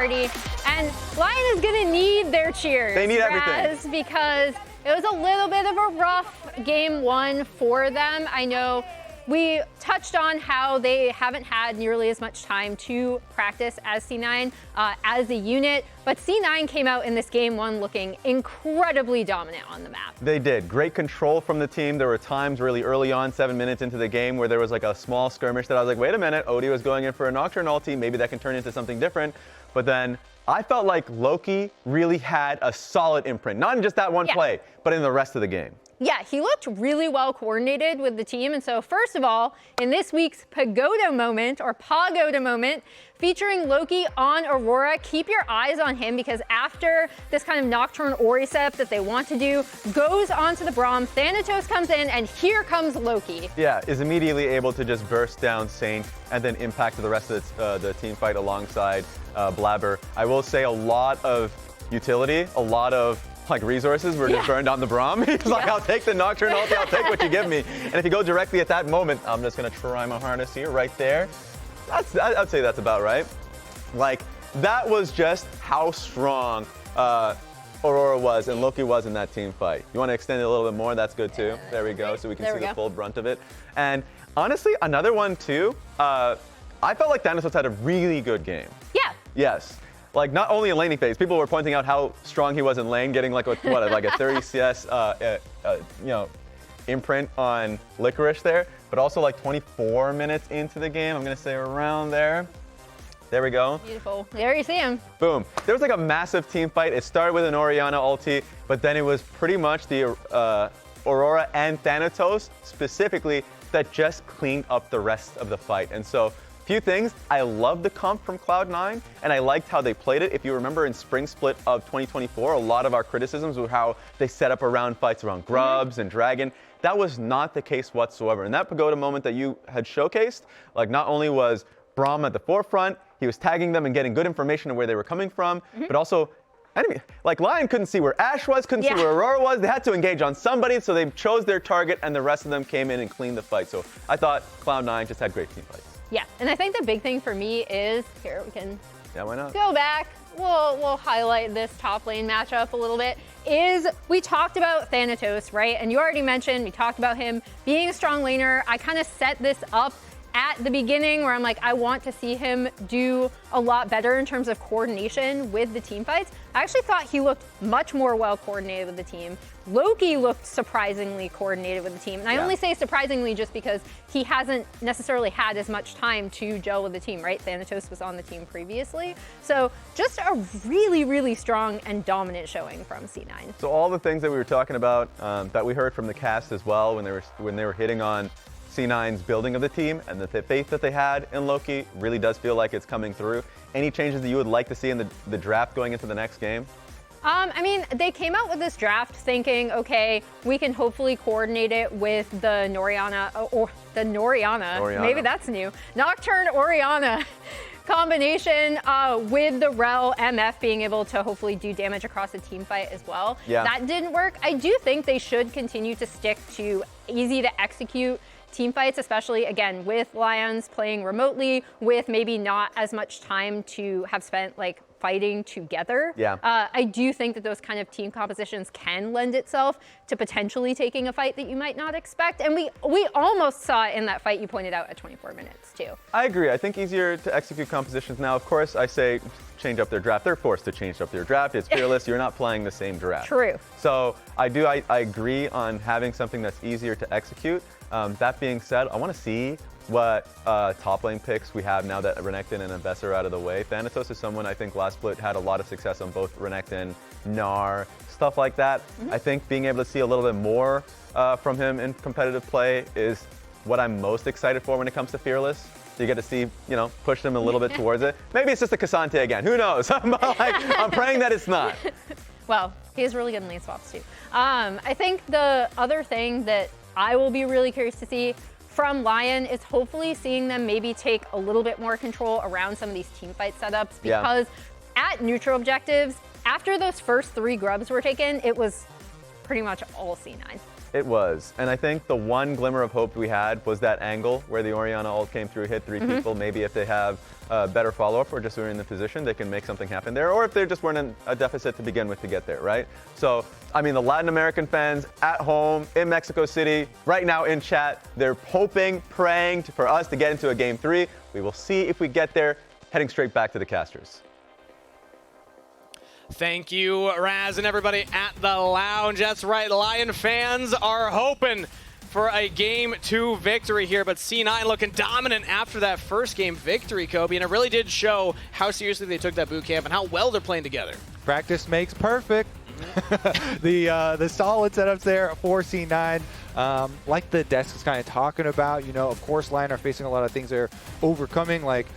party. And LYON is going to need their cheers. They need everything. Because it was a little bit of a rough game one for them. I know we touched on how they haven't had nearly as much time to practice as C9 as a unit, but C9 came out in this game one looking incredibly dominant on the map. They did. Great control from the team. There were times really early on, 7 minutes into the game, where there was like a small skirmish that I was like, wait a minute, Oddie was going in for a Nocturne ulti, maybe that can turn into something different. But then I felt like Loki really had a solid imprint, not in just that one play, but in the rest of the game. Yeah, he looked really well coordinated with the team. And so first of all, in this week's Pagoda moment, or Pagoda moment, featuring Loki on Aurora, keep your eyes on him, because after this kind of Nocturne Ori setup that they want to do goes onto the Braum, Thanatos comes in, and here comes Loki. Yeah, is immediately able to just burst down Saint and then impact the rest of the team fight alongside Blaber. I will say a lot of utility, a lot of like resources were just burned on the Braum. He's like, I'll take the Nocturne ulti, I'll take what you give me. And if you go directly at that moment, I'm just gonna try my hardest here, right there. I'd say that's about right. Like, that was just how strong Aurora was and Loki was in that team fight. You wanna extend it a little bit more? That's good too. There we go, so we can see the full brunt of it. And honestly, another one too, I felt like Thanatos had a really good game. Yeah. Yes. Like, not only in laning phase, people were pointing out how strong he was in lane, getting like like a 30 CS imprint on Licorice there, but also like 24 minutes into the game, I'm gonna say around there. There we go. Beautiful. There you see him. Boom. There was like a massive team fight. It started with an Orianna ulti, but then it was pretty much the Aurora and Thanatos specifically that just cleaned up the rest of the fight. And so, few things. I love the comp from Cloud9, and I liked how they played it. If you remember in Spring Split of 2024, a lot of our criticisms were how they set up around fights around Grubs and Dragon. That was not the case whatsoever. In that Pagoda moment that you had showcased, like, not only was Braum at the forefront, he was tagging them and getting good information of where they were coming from, but also, like, LYON couldn't see where Ashe was, couldn't see where Aurora was. They had to engage on somebody, so they chose their target, and the rest of them came in and cleaned the fight. So I thought Cloud9 just had great team fights. Yeah, and I think the big thing for me is, here we can why not? Go back, we'll highlight this top lane matchup a little bit, is we talked about Thanatos, right? And you already mentioned, we talked about him being a strong laner. I kind of set this up at the beginning where I'm like, I want to see him do a lot better in terms of coordination with the team fights. I actually thought he looked much more well coordinated with the team. Loki looked surprisingly coordinated with the team. And I only say surprisingly just because he hasn't necessarily had as much time to gel with the team, right? Thanatos was on the team previously. So just a really, really strong and dominant showing from C9. So all the things that we were talking about that we heard from the cast as well when they were hitting on C9's building of the team and the faith that they had in Loki really does feel like it's coming through. Any changes that you would like to see in the draft going into the next game? I mean, they came out with this draft thinking, okay, we can hopefully coordinate it with the Orianna. Maybe that's new. Nocturne Orianna combination with the Rell MF being able to hopefully do damage across the team fight as well. Yeah. That didn't work. I do think they should continue to stick to easy to execute team fights, especially again with Lyonz playing remotely, with maybe not as much time to have spent like fighting together. Yeah. I do think that those kind of team compositions can lend itself to potentially taking a fight that you might not expect. And we almost saw it in that fight you pointed out at 24 minutes too. I agree. I think easier to execute compositions now. Of course, I say change up their draft. They're forced to change up their draft. It's Fearless. You're not playing the same draft. True. So I agree on having something that's easier to execute. That being said, I want to see what top lane picks we have now that Renekton and Ambessa are out of the way. Thanatos is someone I think last split had a lot of success on both Renekton, Gnar, stuff like that. I think being able to see a little bit more from him in competitive play is what I'm most excited for when it comes to Fearless. So you get to see, push them a little bit towards it. Maybe it's just a Cassante again. Who knows? I'm praying that it's not. Well, he has really good lane swaps too. I think the other thing that I will be really curious to see from LYON is hopefully seeing them maybe take a little bit more control around some of these team fight setups, because at neutral objectives, after those first 3 grubs were taken, it was pretty much all C9. It was. And I think the one glimmer of hope we had was that angle where the Orianna ult came through, hit 3 people. Maybe if they have better follow-up or just were in the position, they can make something happen there. Or if they just weren't in a deficit to begin with to get there, right? So, I mean, the Latin American fans at home in Mexico City, right now in chat, they're hoping, praying for us to get into a Game 3. We will see if we get there, heading straight back to the casters. Thank you, Raz, and everybody at the lounge. That's right, Lion fans are hoping for a Game 2 victory here, but C9 looking dominant after that first game victory, Kobe, and it really did show how seriously they took that boot camp and how well they're playing together. Practice makes perfect. The solid setups there for C9. Like the desk is kind of talking about, you know, of course, Lion are facing a lot of things they're overcoming, like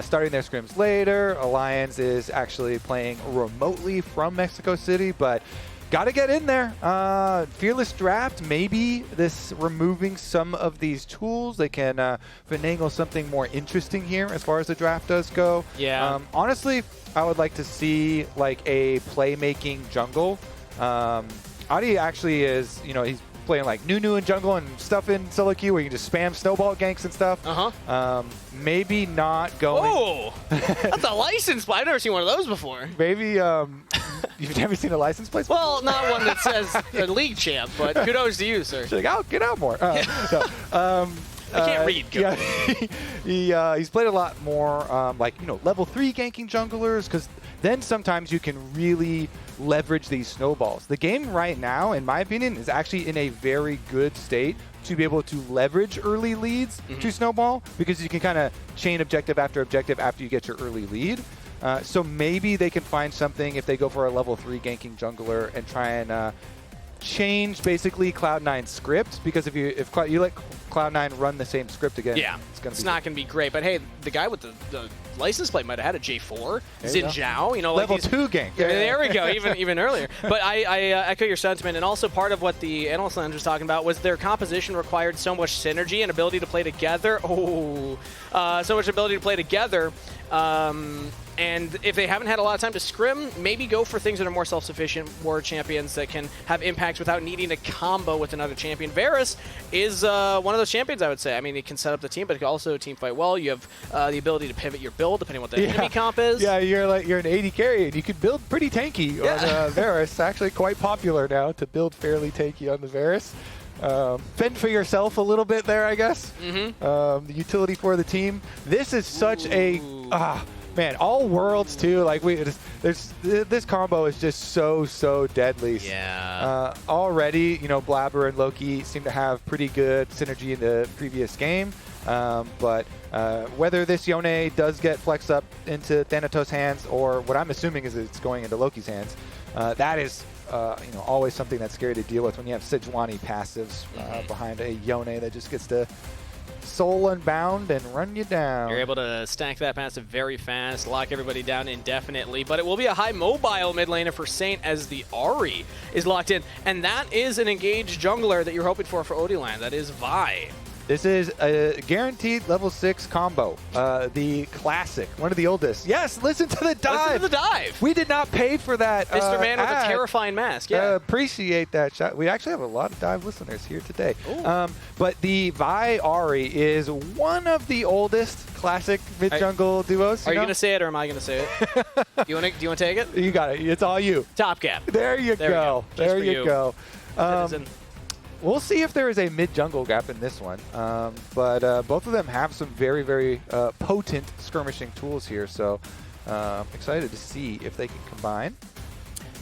starting their scrims later. Alliance is actually playing remotely from Mexico City, but got to get in there. Fearless draft, maybe this removing some of these tools, they can finagle something more interesting here as far as the draft does go. Yeah. Honestly, I would like to see like a playmaking jungle. Audie actually is, you know, he's playing like Nunu in jungle and stuff in solo queue where you can just spam snowball ganks and stuff. Maybe not going. Oh, that's a license plate. I've never seen one of those before. Maybe you've never seen a license plate? Well, not one that says a league champ, but kudos to you, sir. She's like, oh, get out more. I can't read. Yeah, he's played a lot more like, you know, level 3 ganking junglers, because then sometimes you can really leverage these snowballs. The game right now, in my opinion, is actually in a very good state to be able to leverage early leads to snowball, because you can kind of chain objective after you get your early lead. So maybe they can find something if they go for a level 3 ganking jungler and try and change basically Cloud9's script, because if you let Cloud9 run the same script again, it's not going to be great. But hey, the guy with the license plate might have had a J4, Xin Zhao, you know, level 2 gank. There we go, even earlier. But I echo your sentiment, and also part of what the analyst lounge was talking about was their composition required so much synergy and ability to play together. So much ability to play together. And if they haven't had a lot of time to scrim, maybe go for things that are more self-sufficient, war champions that can have impacts without needing to combo with another champion. Varus is one of those champions, I would say. I mean, he can set up the team, but he can also team fight well. You have the ability to pivot your build depending on what the enemy comp is. Yeah, you're an 80 carry, and you can build pretty tanky on Varus. It's actually quite popular now to build fairly tanky on the Varus. Fend for yourself a little bit there, I guess. The utility for the team. This is such a... man, all worlds too. Like this combo is just so deadly. Yeah. Already, you know, Blaber and Loki seem to have pretty good synergy in the previous game. But whether this Yone does get flexed up into Thanatos' hands, or what I'm assuming is it's going into Loki's hands, that is you know, always something that's scary to deal with when you have Sejuani passives behind a Yone that just gets to Soul Unbound and run you down. You're able to stack that passive very fast, lock everybody down indefinitely, but it will be a high mobile mid laner for Saint as the Ahri is locked in, and that is an engaged jungler that you're hoping for Oddielan. That is Vi. This is a guaranteed level 6 combo. The classic, one of the oldest. Yes, listen to the dive. Listen to the dive. We did not pay for that. Mr. Man with a terrifying mask. Yeah. Appreciate that shot. We actually have a lot of dive listeners here today. But the Vi Ahri is one of the oldest classic mid jungle duos. Are you gonna say it, or am I gonna say it? Do you want to take it? You got it. It's all you. Top gap. There you go. There you go. We'll see if there is a mid-jungle gap in this one, but both of them have some very potent skirmishing tools here, so excited to see if they can combine.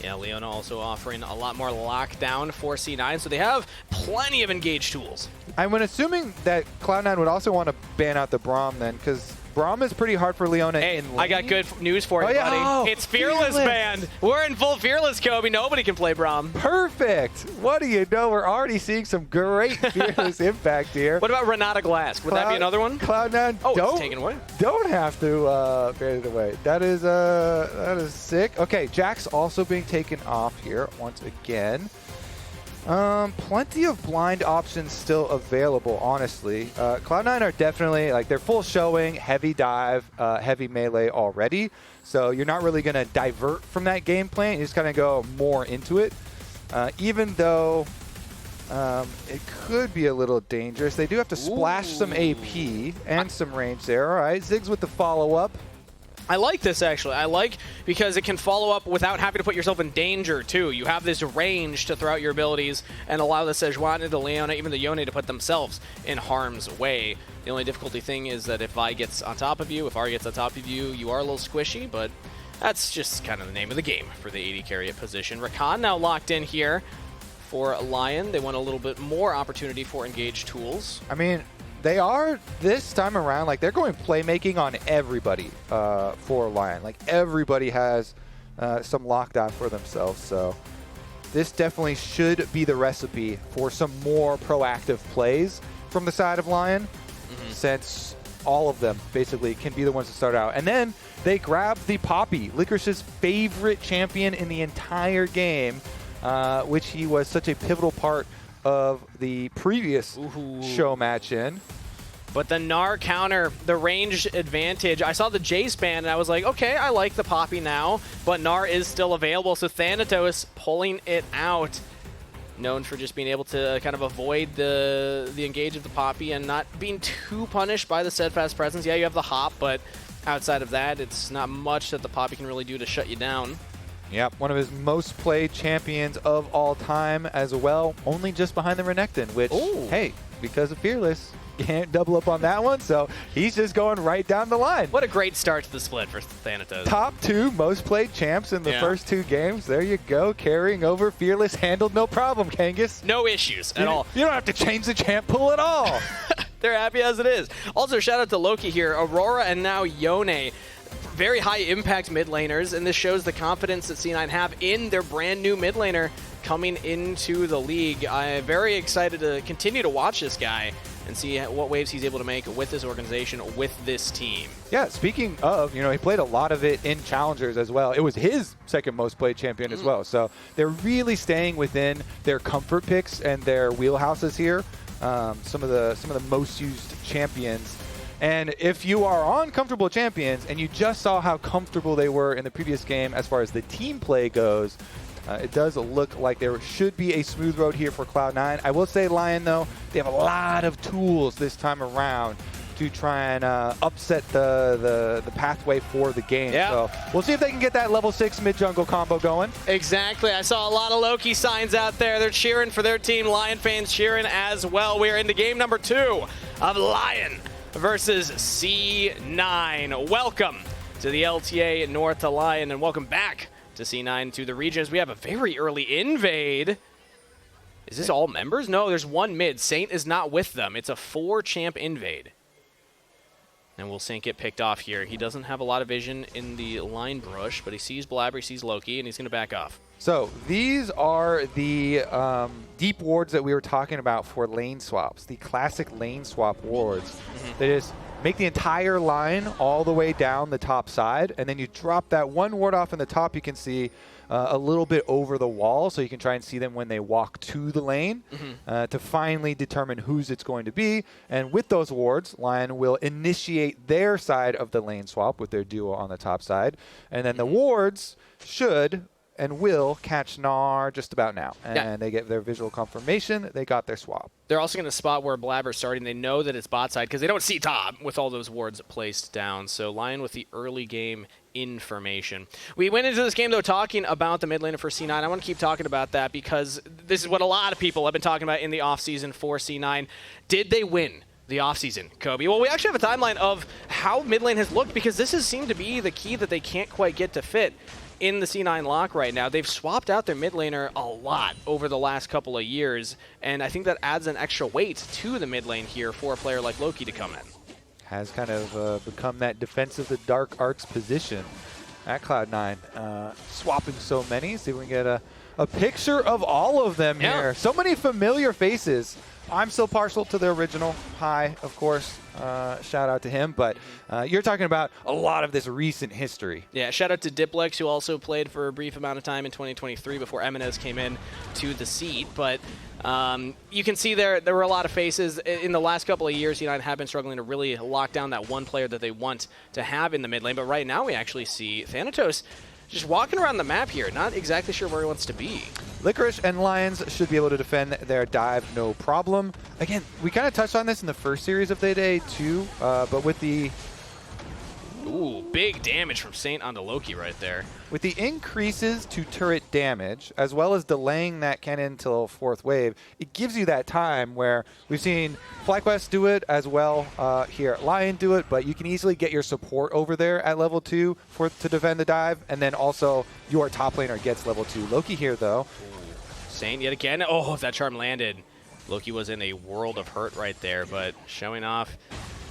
Yeah, LYON also offering a lot more lockdown for C9, so they have plenty of engaged tools. I'm assuming that Cloud9 would also want to ban out the Braum then, because Braum is pretty hard for Leona. Hey, I got good news for you, buddy. It's Fearless Band. We're in full Fearless, Kobe. Nobody can play Braum. Perfect. What do you know? We're already seeing some great Fearless impact here. What about Renata Glass? Would that be another one? Cloud9 it's taken away. Don't have to ban it away. That is sick. Okay, Jack's also being taken off here once again. Plenty of blind options still available, honestly. Cloud9 are definitely, like, they're full showing, heavy dive, heavy melee already. So you're not really going to divert from that game plan. You're just going to go more into it. even though it could be a little dangerous. They do have to splash some AP and some range there. All right, Ziggs with the follow-up. I like this, actually. I like because it can follow up without having to put yourself in danger, too. You have this range to throw out your abilities and allow the Sejuani, the Leona, even the Yone to put themselves in harm's way. The only difficulty thing is that if Vi gets on top of you, if Ari gets on top of you, you are a little squishy, but that's just kind of the name of the game for the AD carry position. Rakan now locked in here for LYON. They want a little bit more opportunity for engaged tools. I mean, they are, this time around, like, they're going playmaking on everybody for LYON. Like, everybody has some lockdown for themselves, so this definitely should be the recipe for some more proactive plays from the side of LYON, since all of them basically can be the ones to start out. And then they grab the Poppy, Licorice's favorite champion in the entire game, which he was such a pivotal part of the previous show match in. But the Gnar counter, the range advantage, I saw the J-Span and I was like, okay, I like the Poppy now, but Gnar is still available, so Thanatos pulling it out. Known for just being able to kind of avoid the engage of the Poppy and not being too punished by the steadfast presence. Yeah, you have the hop, but outside of that, it's not much that the Poppy can really do to shut you down. Yep, one of his most played champions of all time as well, only just behind the Renekton, which, hey, because of Fearless, can't double up on that one, so he's just going right down the line. What a great start to the split for Thanatos. Top 2 most played champs in the first 2 games. There you go, carrying over Fearless, handled no problem, Kangas. No issues at all. You don't have to change the champ pool at all. They're happy as it is. Also, shout out to Loki here, Aurora and now Yone. Very high impact mid laners, and this shows the confidence that C9 have in their brand new mid laner coming into the league. I'm very excited to continue to watch this guy and see what waves he's able to make with this organization, with this team. Yeah, speaking of, he played a lot of it in Challengers as well. It was his second most played champion as well. So they're really staying within their comfort picks and their wheelhouses here. Some of the most used champions. And if you are on comfortable champions and you just saw how comfortable they were in the previous game as far as the team play goes, it does look like there should be a smooth road here for Cloud9. I will say, LYON, though, they have a lot of tools this time around to try and upset the pathway for the game. Yep. So we'll see if they can get that level 6 mid-jungle combo going. Exactly. I saw a lot of Loki signs out there. They're cheering for their team. LYON fans cheering as well. We're into game number 2 of LYON versus C9. Welcome to the LTA North to LYON, and welcome back to C9 to the regions. We have a very early invade. Is this all members? No, there's one mid. Saint is not with them. It's a 4-champ invade. And we'll Saint get picked off here. He doesn't have a lot of vision in the line brush, but he sees Blaber, he sees Loki, and he's going to back off. So these are the deep wards that we were talking about for lane swaps, the classic lane swap wards. They just make the entire line all the way down the top side, and then you drop that one ward off in the top. You can see a little bit over the wall, so you can try and see them when they walk to the lane to finally determine whose it's going to be. And with those wards, LYON will initiate their side of the lane swap with their duo on the top side, and then the wards should and will catch Gnar just about now. And they get their visual confirmation. They got their swap. They're also going to spot where Blaber's starting. They know that it's bot side because they don't see top with all those wards placed down. So LYON with the early game information. We went into this game, though, talking about the mid laner for C9. I want to keep talking about that because this is what a lot of people have been talking about in the offseason for C9. Did they win the offseason, Kobe? Well, we actually have a timeline of how mid lane has looked because this has seemed to be the key that they can't quite get to fit in the C9 lock right now. They've swapped out their mid laner a lot over the last couple of years, and I think that adds an extra weight to the mid lane here for a player like Loki to come in. Has kind of become that defensive the dark arts position at Cloud9. Swapping so many. See if we can get a picture of all of them here. So many familiar faces. I'm still partial to the original. High, of course. Shout out to him. But you're talking about a lot of this recent history. Yeah, shout out to Diplex, who also played for a brief amount of time in 2023 before Eminez came in to the seat. But you can see there were a lot of faces. In the last couple of years, United have been struggling to really lock down that one player that they want to have in the mid lane. But right now we actually see Thanatos just walking around the map here, not exactly sure where he wants to be. Licorice and Lyonz should be able to defend their dive no problem. Again, we kind of touched on this in the first series of the day too, but with the Ooh, big damage from Saint onto Loki right there. With the increases to turret damage, as well as delaying that cannon until 4th wave, it gives you that time where we've seen FlyQuest do it as well here at LYON do it, but you can easily get your support over there at level 2 to defend the dive, and then also your top laner gets level 2. Loki here, though. Saint yet again. Oh, if that charm landed, Loki was in a world of hurt right there, but showing off.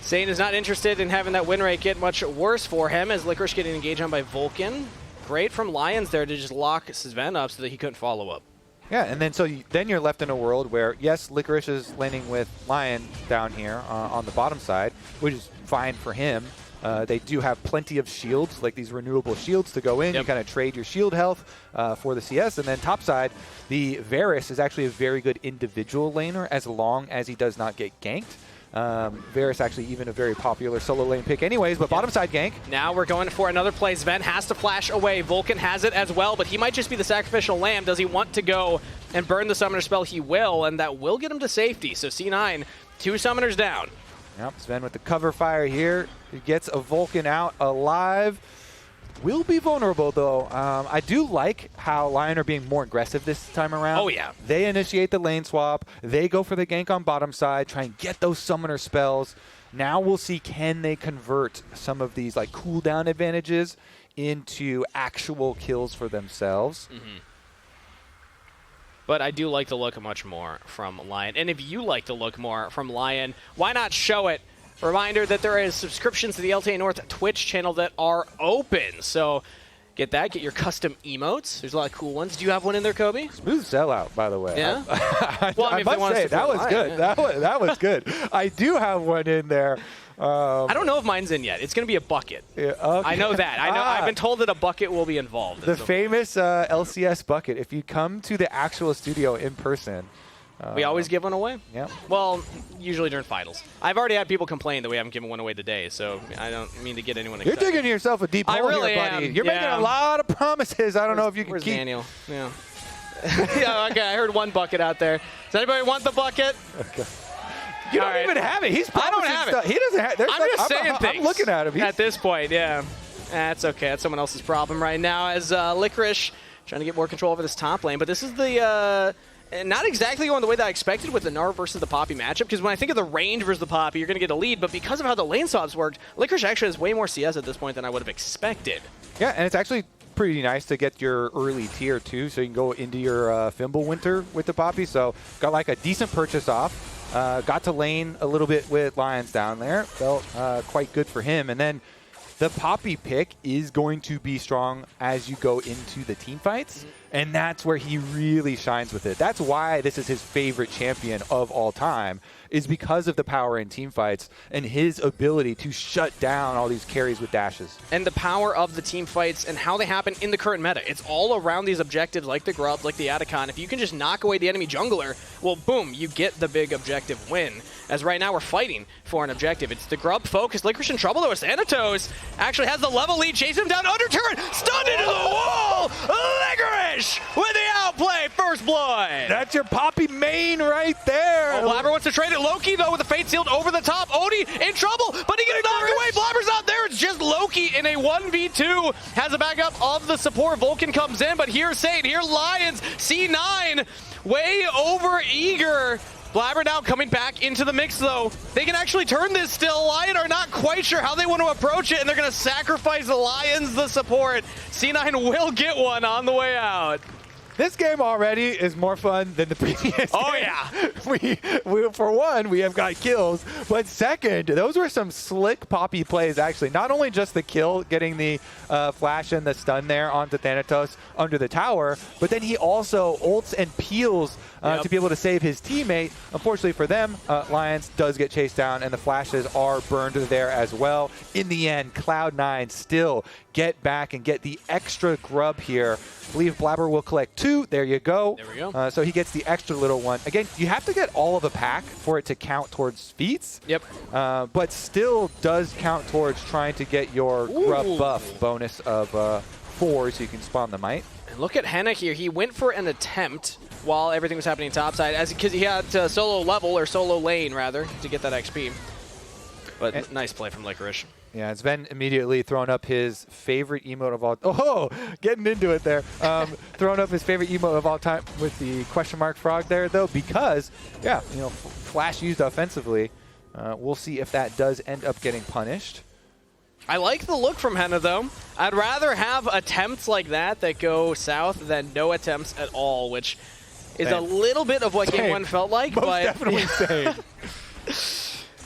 Saint is not interested in having that win rate get much worse for him as Licorice getting engaged on by Vulcan. Great from Lyonz there to just lock Zven up so that he couldn't follow up. Yeah, and then then you're left in a world where, yes, Licorice is laning with LYON down here on the bottom side, which is fine for him. They do have plenty of shields, like these renewable shields to go in. Yep. You kind of trade your shield health for the CS. And then top side, the Varus is actually a very good individual laner as long as he does not get ganked. Varus actually even a very popular solo lane pick anyways, but bottom side gank. Now we're going for another play. Zven has to flash away. Vulcan has it as well, but he might just be the sacrificial lamb. Does he want to go and burn the summoner spell? He will, and that will get him to safety. So C9, 2 summoners down. Yep, Zven with the cover fire here. He gets a Vulcan out alive. Will be vulnerable, though. I do like how LYON are being more aggressive this time around. Oh, yeah. They initiate the lane swap. They go for the gank on bottom side, try and get those summoner spells. Now we'll see, can they convert some of these like cooldown advantages into actual kills for themselves? Mm-hmm. But I do like the look much more from LYON. And if you like the look more from LYON, why not show it? Reminder that there is subscriptions to the LTA North Twitch channel that are open. So get that, get your custom emotes. There's a lot of cool ones. Do you have one in there, Kobe? Smooth sellout, by the way. Yeah? Well, I must say, that was good. Yeah. That was good. I do have one in there. I don't know if mine's in yet. It's going to be a bucket. Yeah, okay. I know that. I've been told that a bucket will be involved. The famous LCS bucket. If you come to the actual studio in person, we always give one away? Yeah. Well, usually during finals. I've already had people complain that we haven't given one away today, so I don't mean to get anyone excited. You're digging yourself a deep hole really here, buddy. am. You're making a lot of promises. I don't know if you can Where's keep. Daniel? Yeah. Yeah, okay, I heard one bucket out there. Does anybody want the bucket? Okay. You don't even have it. He's promising I don't have stuff. it. He doesn't have it. I'm just saying things. I'm looking at him. At this point, yeah. That's okay. That's someone else's problem right now as Licorice trying to get more control over this top lane. But this is the... not exactly going the way that I expected with the Gnar versus the Poppy matchup, because when I think of the range versus the Poppy, you're going to get a lead, but because of how the lane swaps worked, Licorice actually has way more CS at this point than I would have expected. Yeah, and it's actually pretty nice to get your early tier, too, so you can go into your Fimble Winter with the Poppy, so got like a decent purchase off. Got to lane a little bit with Lyonz down there. Felt quite good for him, and then the Poppy pick is going to be strong as you go into the team fights. And that's where he really shines with it. That's why this is his favorite champion of all time, is because of the power in team fights and his ability to shut down all these carries with dashes. And the power of the team fights and how they happen in the current meta. It's all around these objectives like the Grub, like the Atacon. If you can just knock away the enemy jungler, well, boom, you get the big objective win. As right now we're fighting for an objective. It's the Grub focus. Licorice in trouble though. Thanatos actually has the level lead. Chase him down under turret. Stunned into the wall. Licorice with the outplay. First blood. That's your Poppy main right there. Oh, Blaber wants to trade it. Loki though with the Fate Sealed over the top. Oddie in trouble, but he gets knocked away. Blaber's not there. It's just Loki in a 1v2. Has a backup of the support. Vulcan comes in, but here's Saint. Here Lyonz. C9 way over eager. Blaber now coming back into the mix, though. They can actually turn this still. LYON are not quite sure how they want to approach it, and they're going to sacrifice Lyonz, the support. C9 will get one on the way out. This game already is more fun than the previous Oh, game. yeah. We, for one, we have got kills. But second, those were some slick Poppy plays, actually. Not only just the kill, getting the flash and the stun there onto Thanatos under the tower, but then he also ults and peels to be able to save his teammate. Unfortunately for them, Lyonz does get chased down, and the flashes are burned there as well. In the end, Cloud9 still get back and get the extra grub here. I believe Blaber will collect 2. There you go. There we go. So he gets the extra little one. Again, you have to get all of the pack for it to count towards feats. Yep. But still does count towards trying to get your grub buff bonus of 4 so you can spawn the Might. And look at Hena here. He went for an attempt while everything was happening topside, because he had solo level, or solo lane, rather, to get that XP. But nice play from Licorice. Yeah, Zven immediately throwing up his favorite emote of all. Oh, getting into it there. Throwing up his favorite emote of all time with the question mark frog there, though, because Flash used offensively. We'll see if that does end up getting punished. I like the look from Hena, though. I'd rather have attempts like that go south than no attempts at all, which is a little bit of what Game 1 felt like. Most but definitely same.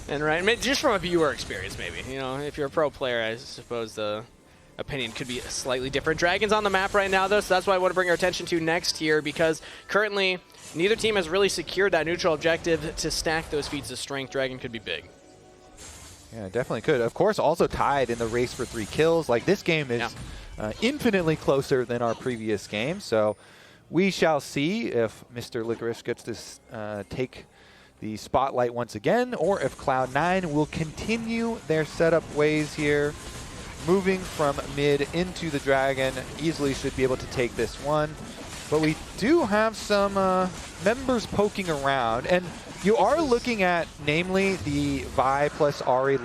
And right, just from a viewer experience, maybe. If you're a pro player, I suppose the opinion could be slightly different. Dragon's on the map right now, though, so that's what I want to bring our attention to next here, because currently neither team has really secured that neutral objective to stack those feats of strength. Dragon could be big. Yeah, definitely could. Of course, also tied in the race for 3 kills. Like, this game is infinitely closer than our previous game, so we shall see if Mr. Licorice gets to take the spotlight once again, or if Cloud9 will continue their setup ways here, moving from mid into the Dragon. Easily should be able to take this one, but we do have some members poking around, and you are looking at, namely, the Vi plus Ahri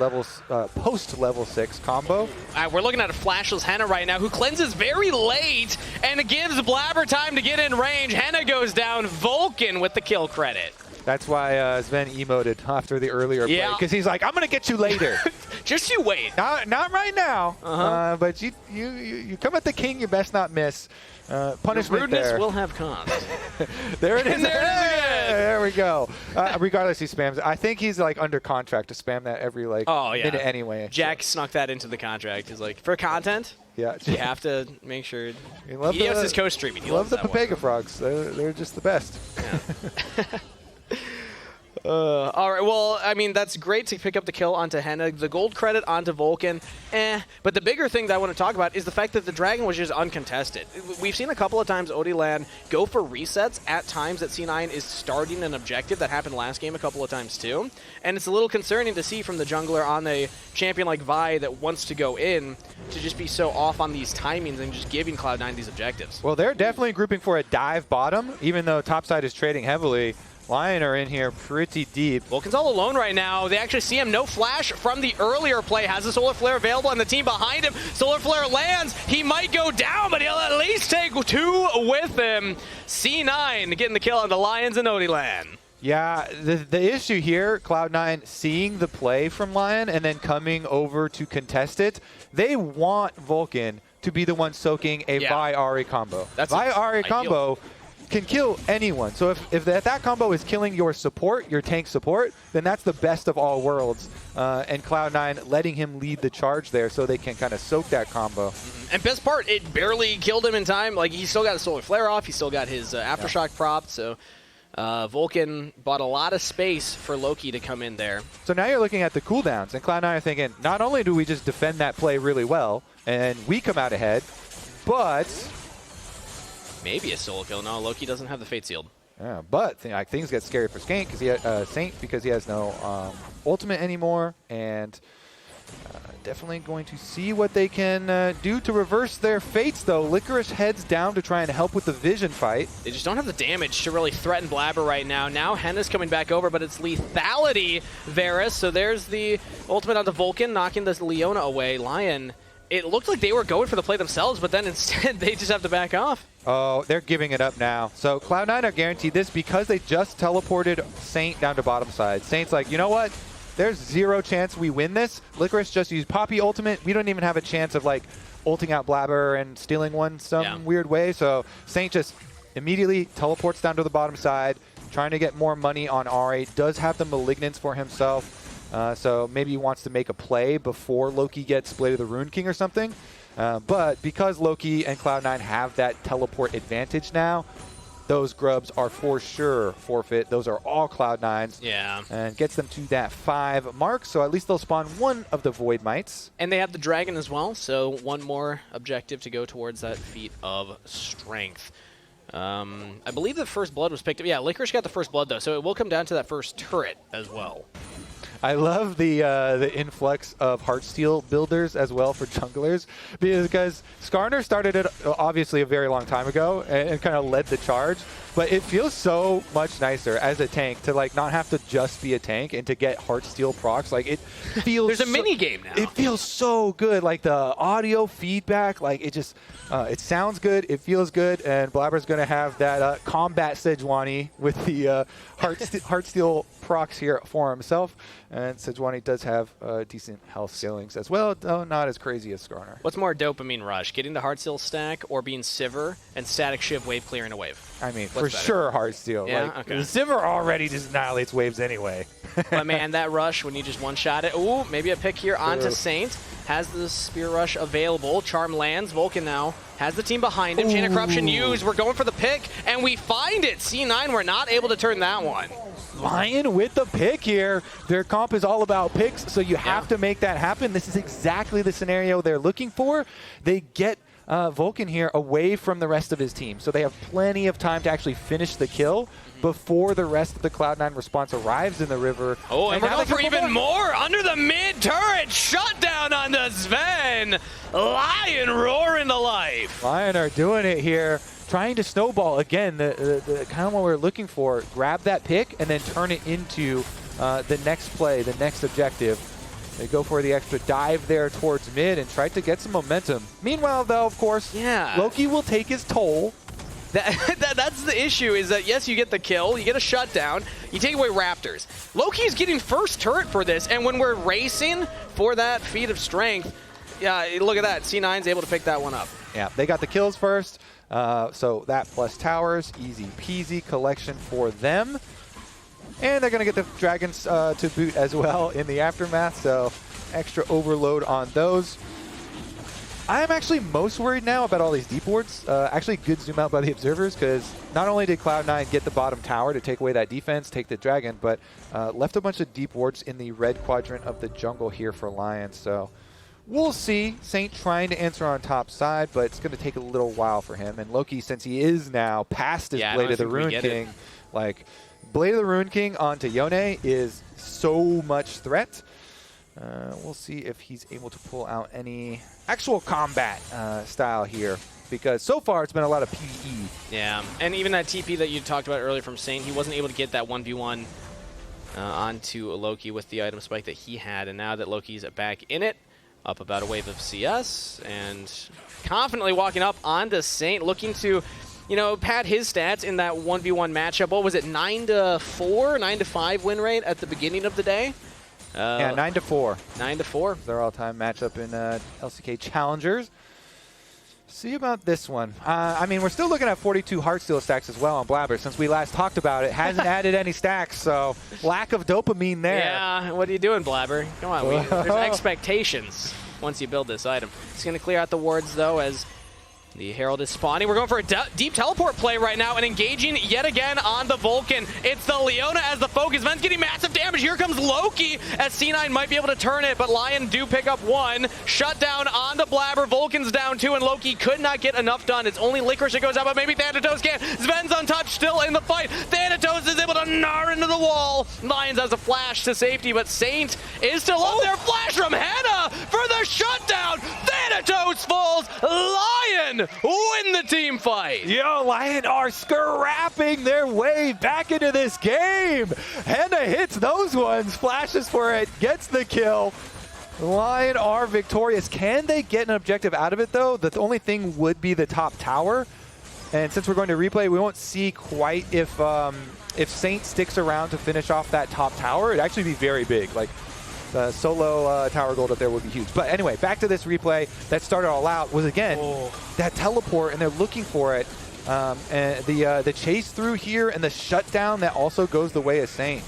post level 6 combo. We're looking at a flashless Hena right now, who cleanses very late and gives Blaber time to get in range. Hena goes down, Vulcan with the kill credit. That's why Zven emoted after the earlier play, because he's like, I'm going to get you later. Just you wait. Not right now, but you come at the king, you best not miss. Punishment rudeness there. will have cons. There it is. There it is again. There we go. Regardless, he spams. I think he's like under contract to spam that every minute anyway. Jack snuck that into the contract. He's like, for content, yeah, you have to make sure. He has his co-streaming. He loves the Papega frogs. They're just the best. Yeah. All right, well, I mean, that's great to pick up the kill onto Hena, the gold credit onto Vulcan, but the bigger thing that I want to talk about is the fact that the Dragon was just uncontested. We've seen a couple of times Oddielan go for resets at times that C9 is starting an objective. That happened last game a couple of times too, and it's a little concerning to see from the jungler on a champion like Vi that wants to go in to just be so off on these timings and just giving Cloud9 these objectives. Well, they're definitely grouping for a dive bottom, even though topside is trading heavily. LYON are in here pretty deep. Vulcan's all alone right now. They actually see him. No flash from the earlier play. Has the Solar Flare available, and the team behind him. Solar Flare lands. He might go down, but he'll at least take 2 with him. C9 getting the kill on the Lyonz and Oddielan. Yeah, the issue here, Cloud9 seeing the play from LYON and then coming over to contest it, they want Vulcan to be the one soaking a Vi Ahri combo. That's Vi Ahri combo can kill anyone. So if that combo is killing your support, your tank support, then that's the best of all worlds. And Cloud9 letting him lead the charge there so they can kind of soak that combo. And best part, it barely killed him in time. Like, he still got a Solar Flare off. He still got his Aftershock propped. So Vulcan bought a lot of space for Loki to come in there. So now you're looking at the cooldowns, and Cloud9 are thinking, not only do we just defend that play really well, and we come out ahead, but maybe a solo kill. No, Loki doesn't have the Fate Sealed. Yeah, but things get scary for Saint because he has no ultimate anymore, and definitely going to see what they can do to reverse their fates, though. Licorice heads down to try and help with the vision fight. They just don't have the damage to really threaten Blaber right now. Now Hena's coming back over, but it's lethality, Varus. So there's the ultimate onto Vulcan, knocking this Leona away. LYON, it looked like they were going for the play themselves, but then instead they just have to back off. Oh, they're giving it up now. So Cloud9 are guaranteed this because they just teleported Saint down to bottom side. Saint's like, you know what? There's 0 chance we win this. Licorice just used Poppy ultimate. We don't even have a chance of like ulting out Blaber and stealing one some weird way. So Saint just immediately teleports down to the bottom side, trying to get more money on Ahri. Does have the Malignance for himself. So maybe he wants to make a play before Loki gets Blade of the Rune King or something. But because Loki and Cloud9 have that teleport advantage now, those grubs are for sure forfeit. Those are all Cloud9's. Yeah. And gets them to that 5 mark, so at least they'll spawn 1 of the Void Mites. And they have the Dragon as well, so 1 more objective to go towards that feat of strength. I believe the first blood was picked up. Yeah, Licorice got the first blood, though, so it will come down to that first turret as well. I love the influx of Heartsteel builders as well for junglers, because Skarner started it obviously a very long time ago and kind of led the charge. But it feels so much nicer as a tank to like not have to just be a tank and to get Heartsteel procs. Like it feels There's a mini game now. It feels so good. Like the audio feedback, like it just it sounds good, it feels good, and Blaber's gonna have that combat Sejuani with the Heartsteel procs here for himself. And Sejuani does have decent health scaling as well, though not as crazy as Skarner. What's more dopamine rush, getting the Heartsteel stack or being Sivir and static shiv wave clearing a wave? I mean, for sure Heartsteel. Yeah, like, okay. The Sivir already just annihilates waves anyway. But man, that rush when you just one-shot it. Ooh, maybe a pick here onto Saint. Has the Spear Rush available. Charm lands. Vulcan now has the team behind him. Chain of Corruption used. We're going for the pick, and we find it. C9 we're not able to turn that one. LYON with the pick here. Their comp is all about picks, so you have to make that happen. This is exactly the scenario they're looking for. They get Vulcan here away from the rest of his team, so they have plenty of time to actually finish the kill before the rest of the Cloud9 response arrives in the river. Oh, and we're going for even more under the mid-turret. Shutdown on the Zven. LYON roaring to life. LYON are doing it here, trying to snowball. Again, the kind of what we're looking for. Grab that pick and then turn it into the next play, the next objective. They go for the extra dive there towards mid and try to get some momentum. Meanwhile, though, of course, Loki will take his toll. That's the issue, is that yes, you get the kill, you get a shutdown, you take away Raptors. Loki's getting first turret for this, and when we're racing for that feat of strength, yeah, look at that. C9's able to pick that one up. Yeah, they got the kills first, so that plus towers, easy peasy collection for them. And they're going to get the dragons to boot as well in the aftermath, so extra overload on those. I am actually most worried now about all these deep wards. Actually, good zoom out by the observers, because not only did Cloud9 get the bottom tower to take away that defense, take the dragon, but left a bunch of deep wards in the red quadrant of the jungle here for LYON. So we'll see. Saint trying to answer on top side, but it's going to take a little while for him. And Loki, since he is now past his Blade of the Rune King, like Blade of the Rune King onto Yone is so much threat. We'll see if he's able to pull out any actual combat style here, because so far it's been a lot of PvE. Yeah, and even that TP that you talked about earlier from Saint, he wasn't able to get that 1v1 onto Loki with the item spike that he had, and now that Loki's back in it, up about a wave of CS, and confidently walking up onto Saint, looking to, you know, pad his stats in that 1v1 matchup. What was it, 9-4, 9-5 win rate at the beginning of the day? Yeah, 9-4. 9-4. Their all-time matchup in LCK Challengers. See about this one. I mean, we're still looking at 42 Heartsteel stacks as well on Blaber. Since we last talked about it, hasn't added any stacks, so lack of dopamine there. Yeah, what are you doing, Blaber? Come on, there's expectations once you build this item. It's going to clear out the wards, though, as the Herald is spawning. We're going for a deep teleport play right now and engaging yet again on the Vulcan. It's the Leona as the focus. Ven's getting massive damage. Here comes Loki as C9 might be able to turn it, but LYON do pick up one. Shut down on the Blaber. Vulcan's down two, and Loki could not get enough done. It's only Licorice that goes out, but maybe Thanatos can. Zven's untouched, still in the fight. Thanatos is able to gnar into the wall. LYONz has a flash to safety, but Saint is still up there. Flash from Hena for the shutdown. Thanatos falls. LYON win the team fight. Yo, LYON are scrapping their way back into this game. Hena hits those ones, flashes for it, gets the kill. LYON are victorious. Can they get an objective out of it, though? The only thing would be the top tower. And since we're going to replay, we won't see quite if Saint sticks around to finish off that top tower. It'd actually be very big. Like, the solo tower gold up there would be huge. But anyway, back to this replay that started all out was, again, that teleport, and they're looking for it. And the chase through here and the shutdown that also goes the way of Saint.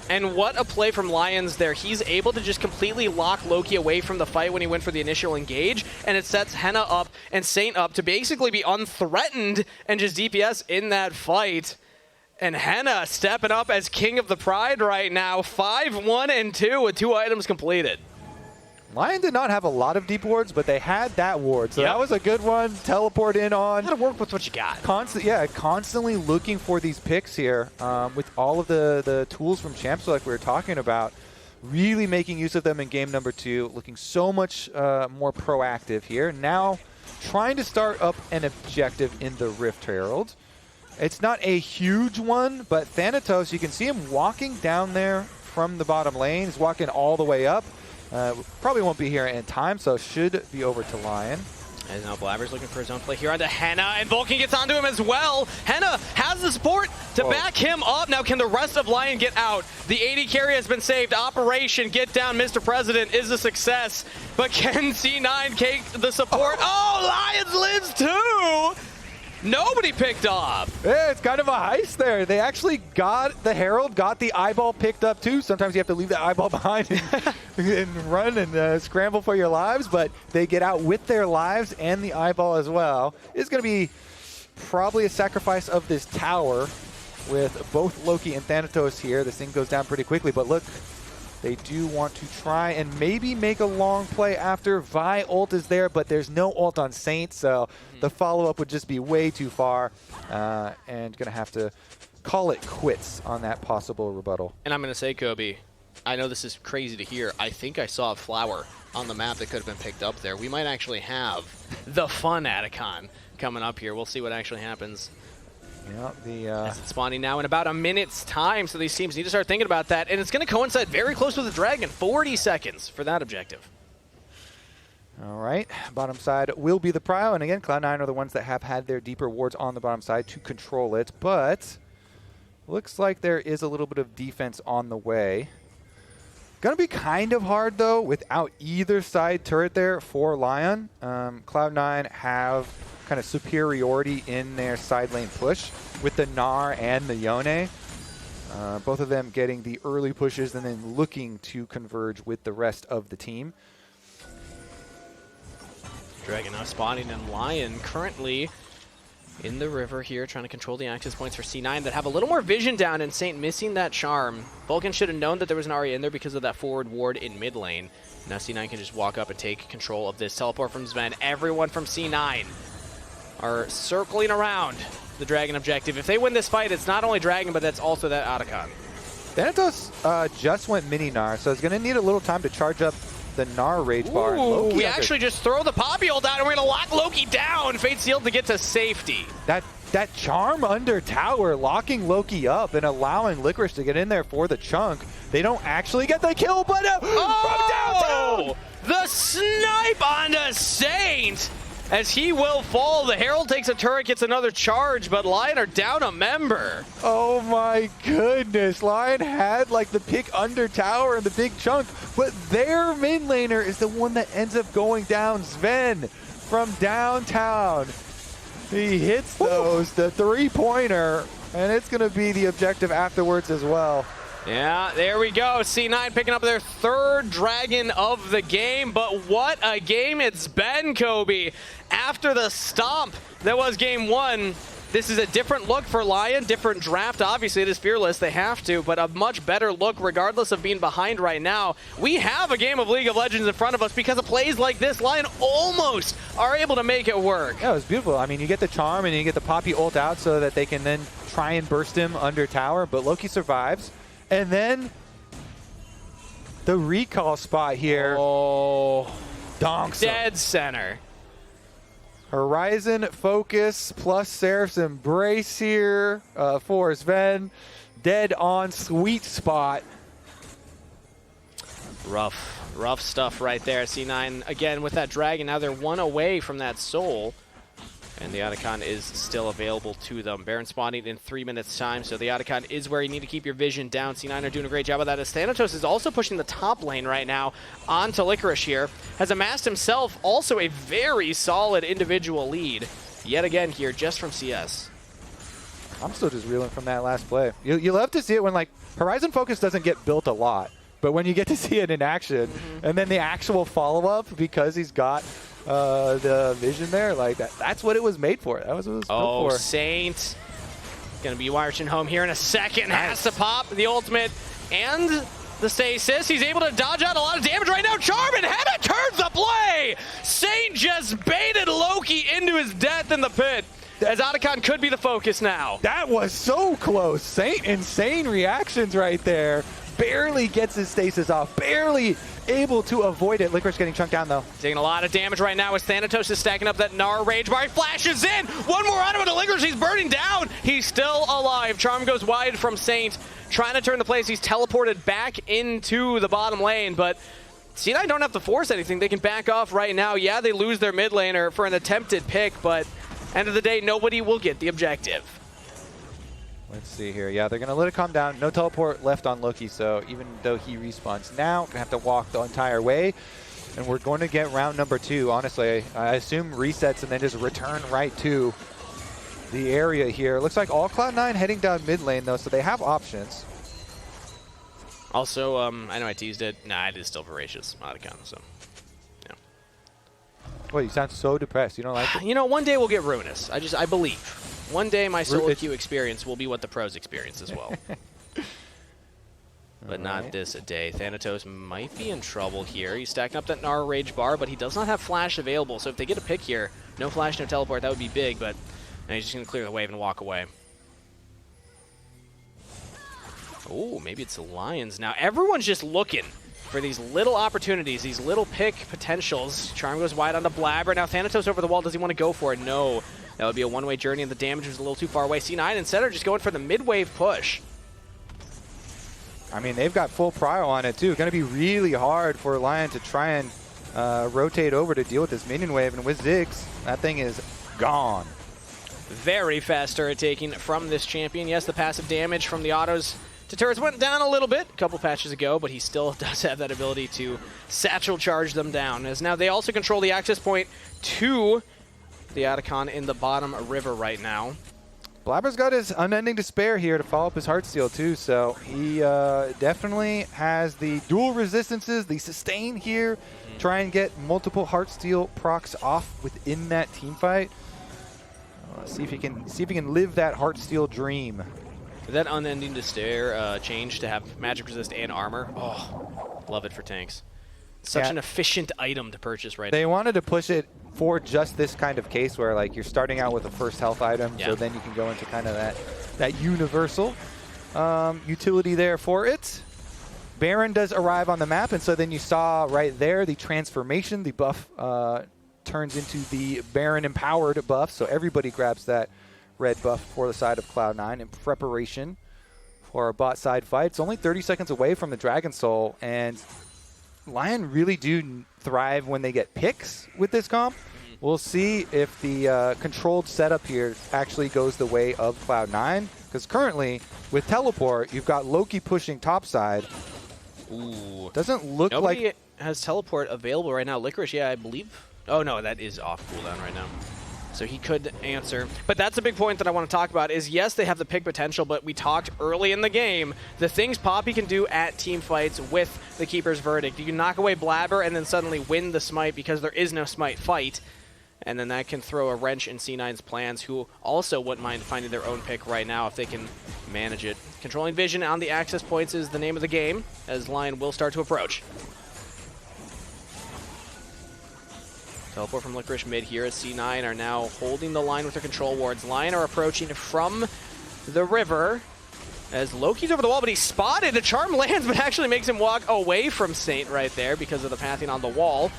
And what a play from LYONz there. He's able to just completely lock Loki away from the fight when he went for the initial engage, and it sets Hena up and Saint up to basically be unthreatened and just DPS in that fight. And Hena stepping up as King of the Pride right now. 5-1-2 with 2 items completed. LYON did not have a lot of deep wards, but they had that ward. So that was a good one. Teleport in on. Gotta work with what you got. Constantly looking for these picks here with all of the tools from Champs like we were talking about. really making use of them in game number 2, looking so much more proactive here. Now trying to start up an objective in the Rift Herald. It's not a huge one, but Thanatos, you can see him walking down there from the bottom lane. He's walking all the way up. Probably won't be here in time, so should be over to LYON. And now Blaber's looking for his own play here onto Hena, and Vulcan gets onto him as well. Hena has the support to back him up. Now can the rest of LYON get out? The AD carry has been saved. Operation Get Down, Mr. President is a success. But can C9 take the support? Oh, Lyonz lives too! Nobody picked up. Yeah, it's kind of a heist there. They actually got the Herald, got the eyeball picked up too. Sometimes you have to leave the eyeball behind and run and scramble for your lives, but they get out with their lives and the eyeball as well. It's going to be probably a sacrifice of this tower with both Loki and Thanatos here. This thing goes down pretty quickly, but look, they do want to try and maybe make a long play after. Vi ult is there, but there's no ult on Saint, so the follow-up would just be way too far, and going to have to call it quits on that possible rebuttal. And I'm going to say, Kobe, I know this is crazy to hear. I think I saw a flower on the map that could have been picked up there. We might actually have the fun Atacon coming up here. We'll see what actually happens. Yeah, As it's spawning now in about a minute's time, so these teams need to start thinking about that. And it's going to coincide very close with the Dragon. 40 seconds for that objective. All right, bottom side will be the prio. And again, Cloud9 are the ones that have had their deeper wards on the bottom side to control it. But looks like there is a little bit of defense on the way. Going to be kind of hard, though, without either side turret there for LYON. Cloud9 have kind of superiority in their side lane push with the Gnar and the Yone. Both of them getting the early pushes and then looking to converge with the rest of the team. Dragon now spawning, and LYON currently in the river here, trying to control the access points for C9 that have a little more vision down, and Saint missing that charm. Vulcan should have known that there was an Arya in there because of that forward ward in mid lane. Now C9 can just walk up and take control of this teleport from Zven. Everyone from C9 are circling around the Dragon objective. If they win this fight, it's not only Dragon, but that's also that Atacon. Thanatos just went mini Gnar, so it's going to need a little time to charge up the Gnar rage bar. Ooh, we actually just throw the Poppy ult out, and we're going to lock Loki down. Fate sealed to get to safety. That charm under tower, locking Loki up and allowing Licorice to get in there for the chunk. They don't actually get the kill, but from downtown! The snipe onto Saint! As he will fall, the Herald takes a turret, gets another charge, but LYON are down a member. Oh my goodness, LYON had like the pick under tower and the big chunk, but their mid laner is the one that ends up going down. Zven from downtown. He hits those, the three-pointer, and it's going to be the objective afterwards as well. Yeah, there we go. C9 picking up their third Dragon of the game, but what a game it's been, Kobe. After the stomp that was game one, this is a different look for LYON, different draft. Obviously, it is fearless. They have to, but a much better look regardless of being behind right now. We have a game of League of Legends in front of us because of plays like this. LYON almost are able to make it work. Yeah, it was beautiful. I mean, you get the charm and you get the Poppy ult out so that they can then try and burst him under tower, but Loki survives. And then the recall spot here. Oh, donks dead center. Horizon Focus plus Seraph's Embrace here for Zven. Dead on sweet spot. Rough stuff right there. C9 again with that Dragon. Now they're one away from that Soul. And the Atacon is still available to them. Baron spawning in 3 minutes time, so the Atacon is where you need to keep your vision down. C9 are doing a great job of that, as Thanatos is also pushing the top lane right now onto Licorice here. Has amassed himself also a very solid individual lead. Yet again here, just from CS. I'm still just reeling from that last play. You love to see it when, like, Horizon Focus doesn't get built a lot, but when you get to see it in action, and then the actual follow-up because he's got the vision there, like that's what it was made for. That was what it was built for. Saint gonna be marching home here in a second. Nice. Has to pop the ultimate and the stasis. He's able to dodge out a lot of damage right now. Charm, and Hena turns the play. Saint just baited Loki into his death in the pit, as Atacon could be the focus now. That was so close. Saint, insane reactions right there. barely gets his stasis off, barely able to avoid it. Licorice getting chunked down though. Taking a lot of damage right now as Thanatos is stacking up that Gnar Rage Bar. He flashes in! One more out of it, Licorice, he's burning down! He's still alive. Charm goes wide from Saint, trying to turn the plays. He's teleported back into the bottom lane, but C9 don't have to force anything. They can back off right now. Yeah, they lose their mid laner for an attempted pick, but end of the day, nobody will get the objective. Let's see here. Yeah, they're going to let it calm down. No teleport left on Loki, so even though he respawns now, going to have to walk the entire way. And we're going to get round number 2. Honestly, I assume resets and then just return right to the area here. Looks like all Cloud9 heading down mid lane, though, so they have options. Also, I know I teased it. Nah, it is still voracious out of count, so yeah. Well, you sound so depressed. You don't like it? You know, one day we'll get Ruinous. I believe. One day my solo queue experience will be what the pros experience as well. But not this a day. Thanatos might be in trouble here. He's stacking up that Gnar Rage Bar, but he does not have Flash available. So if they get a pick here, no Flash, no teleport, that would be big, but he's just going to clear the wave and walk away. Oh, maybe it's the Lyonz now. Everyone's just looking for these little opportunities, these little pick potentials. Charm goes wide onto Blaber. Now Thanatos over the wall. Does he want to go for it? No. That would be a one-way journey, and the damage was a little too far away. C9 instead are just going for the mid-wave push. I mean, they've got full prio on it, too. Going to be really hard for Lion to try and rotate over to deal with this minion wave. And with Ziggs, that thing is gone. Very fast turret taking from this champion. Yes, the passive damage from the autos to turrets went down a little bit a couple patches ago, but he still does have that ability to satchel charge them down. As now they also control the access point to the Atacon in the bottom river right now. Blaber's got his unending despair here to follow up his Heartsteel too, so he definitely has the dual resistances, the sustain here, try and get multiple Heartsteel procs off within that team fight. See if he can live that Heartsteel dream. That unending despair change to have magic resist and armor. Oh, love it for tanks. Such an efficient item to purchase right now. They wanted to push it for just this kind of case where like you're starting out with a first health item, so then you can go into kind of that universal utility there for it. Baron does arrive on the map, and so then you saw right there the transformation, the buff turns into the Baron empowered buff, so everybody grabs that red buff for the side of Cloud9 in preparation for a bot side fight. It's only 30 seconds away from the Dragon Soul, and Lion really do thrive when they get picks with this comp. We'll see if the controlled setup here actually goes the way of Cloud9, because currently with teleport you've got Loki pushing topside. Ooh. Doesn't look Nobody like has teleport available right now. Licorice, yeah, I believe. Oh no, that is off cooldown right now. So he could answer. But that's a big point that I want to talk about is, yes, they have the pick potential, but we talked early in the game, the things Poppy can do at team fights with the Keeper's Verdict. You can knock away Blaber and then suddenly win the smite because there is no smite fight. And then that can throw a wrench in C9's plans, who also wouldn't mind finding their own pick right now if they can manage it. Controlling vision on the access points is the name of the game, as Lion will start to approach. Teleport from Licorice mid here as C9 are now holding the line with their control wards. Lion are approaching from the river as Loki's over the wall, but he's spotted. A charm lands, but actually makes him walk away from Saint right there because of the pathing on the wall.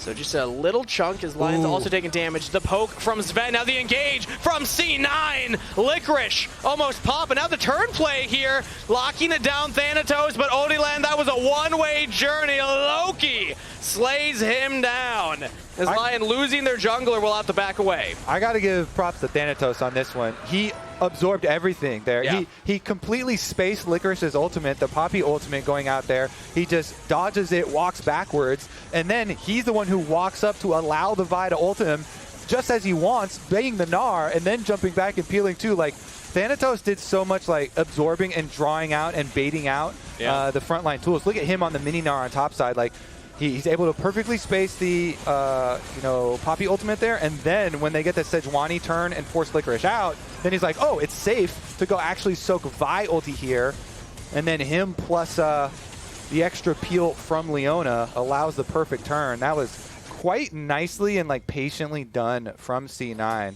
So just a little chunk as Lion's also taking damage. The poke from Zven, now the engage from C9. Licorice almost popping out the turn play here, locking it down Thanatos, but Oddielan, that was a one-way journey. Loki slays him down. As Lion losing their jungler will have to back away. I got to give props to Thanatos on this one. He absorbed everything there. Yeah. He completely spaced Licorice's ultimate, the Poppy ultimate going out there. He just dodges it, walks backwards, and then he's the one who walks up to allow the Vi to ult him just as he wants, banging the Gnar, and then jumping back and peeling too. Like, Thanatos did so much like absorbing and drawing out and baiting out the frontline tools. Look at him on the mini Gnar on top side. Like, he's able to perfectly space the Poppy ultimate there, and then when they get the Sejuani turn and force Licorice out, then he's like, oh, it's safe to go actually soak Vi ulti here, and then him plus the extra peel from Leona allows the perfect turn. That was quite nicely and like patiently done from C9.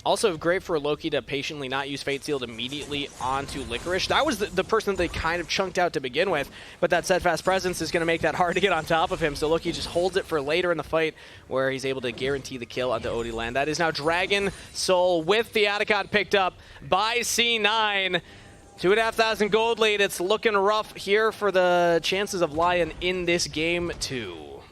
Also great for Loki to patiently not use Fate Sealed immediately onto Licorice. That was the person that they kind of chunked out to begin with, but that steadfast presence is going to make that hard to get on top of him, so Loki just holds it for later in the fight where he's able to guarantee the kill onto Oddielan. That is now Dragon Soul with the Atacon picked up by C9. 2,500 gold lead. It's looking rough here for the chances of LYON in this game too.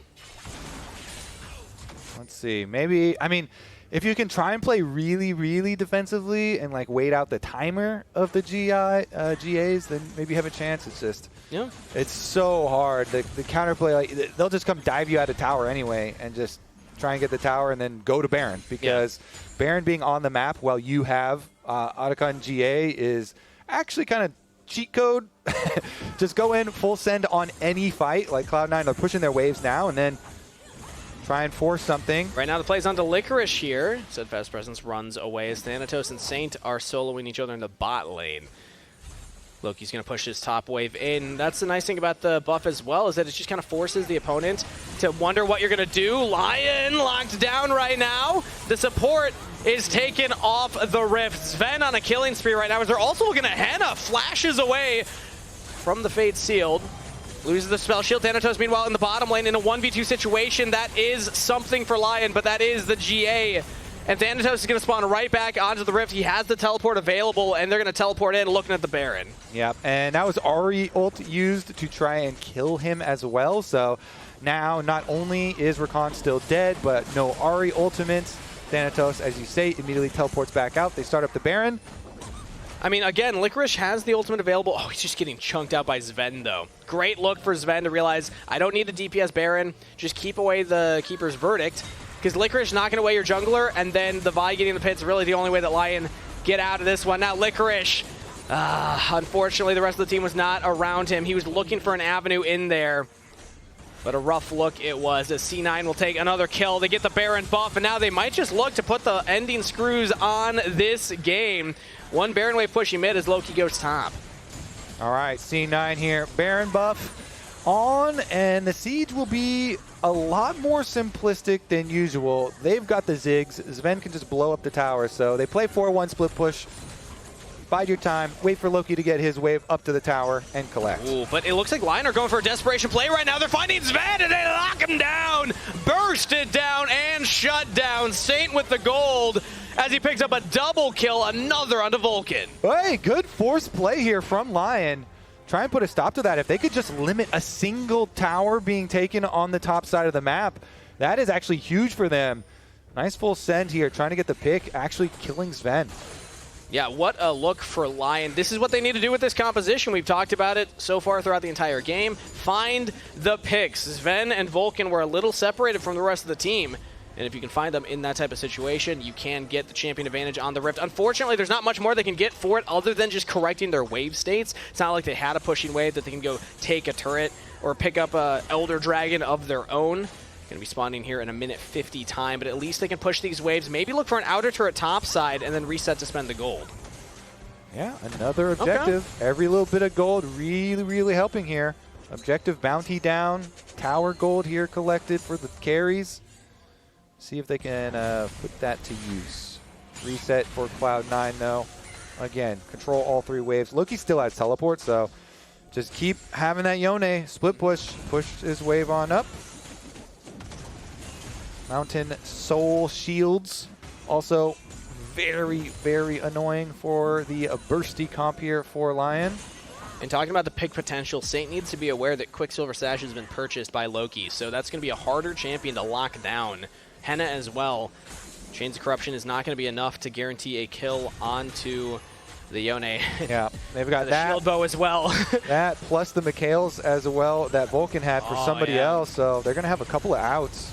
Let's see. Maybe, I mean, if you can try and play really, really defensively and like wait out the timer of the GAs, then maybe have a chance. It's just, yeah, it's so hard. The counterplay, like they'll just come dive you out of tower anyway and just try and get the tower and then go to Baron, because Baron being on the map while you have Atacon GA is actually kind of cheat code. Just go in full send on any fight. Like Cloud9 are pushing their waves now and then try and force something. Right now the play's onto Licorice here. Steadfast Presence runs away as Thanatos and Saint are soloing each other in the bot lane. Loki's going to push his top wave in. That's the nice thing about the buff as well, is that it just kind of forces the opponent to wonder what you're going to do. LYON locked down right now. The support is taken off the rift. Zven on a killing spree right now as they're also looking at Hena. Flashes away from the Fate Sealed. Loses the spell shield. Thanatos, meanwhile, in the bottom lane in a 1v2 situation. That is something for LYON, but that is the GA. And Thanatos is going to spawn right back onto the rift. He has the teleport available, and they're going to teleport in looking at the Baron. Yep, and that was Ahri ult used to try and kill him as well. So now not only is Rakan still dead, but no Ahri ultimate. Thanatos, as you say, immediately teleports back out. They start up the Baron. I mean, again, Licorice has the ultimate available. Oh, he's just getting chunked out by Zven, though. Great look for Zven to realize, I don't need the DPS Baron. Just keep away the Keeper's Verdict. Because Licorice knocking away your jungler, and then the Vi getting the pits, really the only way that LYON get out of this one. Now Licorice, unfortunately, the rest of the team was not around him. He was looking for an avenue in there. But a rough look it was, as C9 will take another kill. They get the Baron buff, and now they might just look to put the ending screws on this game. One Baron wave pushing mid as Loki goes top. All right, C9 here. Baron buff on, and the siege will be a lot more simplistic than usual. They've got the Ziggs. Zven can just blow up the tower, so they play 4-1 split push. Bide your time, wait for Loki to get his wave up to the tower and collect. Ooh, but it looks like LYON are going for a desperation play right now. They're finding Zven and they lock him down. Burst it down and shut down. Saint with the gold as he picks up a double kill, another onto Vulcan. Hey, good force play here from LYON. Try and put a stop to that. If they could just limit a single tower being taken on the top side of the map, that is actually huge for them. Nice full send here, trying to get the pick, actually killing Zven. Yeah, what a look for LYON. This is what they need to do with this composition. We've talked about it so far throughout the entire game. Find the picks. Zven and Vulcan were a little separated from the rest of the team. And if you can find them in that type of situation, you can get the champion advantage on the Rift. Unfortunately, there's not much more they can get for it other than just correcting their wave states. It's not like they had a pushing wave that they can go take a turret or pick up a Elder Dragon of their own. Going to be spawning here in a minute 50 time, but at least they can push these waves, maybe look for an outer turret top side, and then reset to spend the gold. Yeah, another objective. Okay. Every little bit of gold really, really helping here. Objective bounty down. Tower gold here collected for the carries. See if they can put that to use. Reset for Cloud9 though. Again, control all three waves. Loki still has teleport, so just keep having that Yone split push. Push his wave on up. Mountain Soul Shields. Also very, very annoying for the bursty comp here for LYON. And talking about the pick potential, Saint needs to be aware that Quicksilver Sash has been purchased by Loki, so that's going to be a harder champion to lock down. Hena as well. Chains of Corruption is not going to be enough to guarantee a kill onto the Yone. Yeah, they've got the that. shield bow as well. That plus the Mikhails as well that Vulcan had for somebody else, so they're going to have a couple of outs.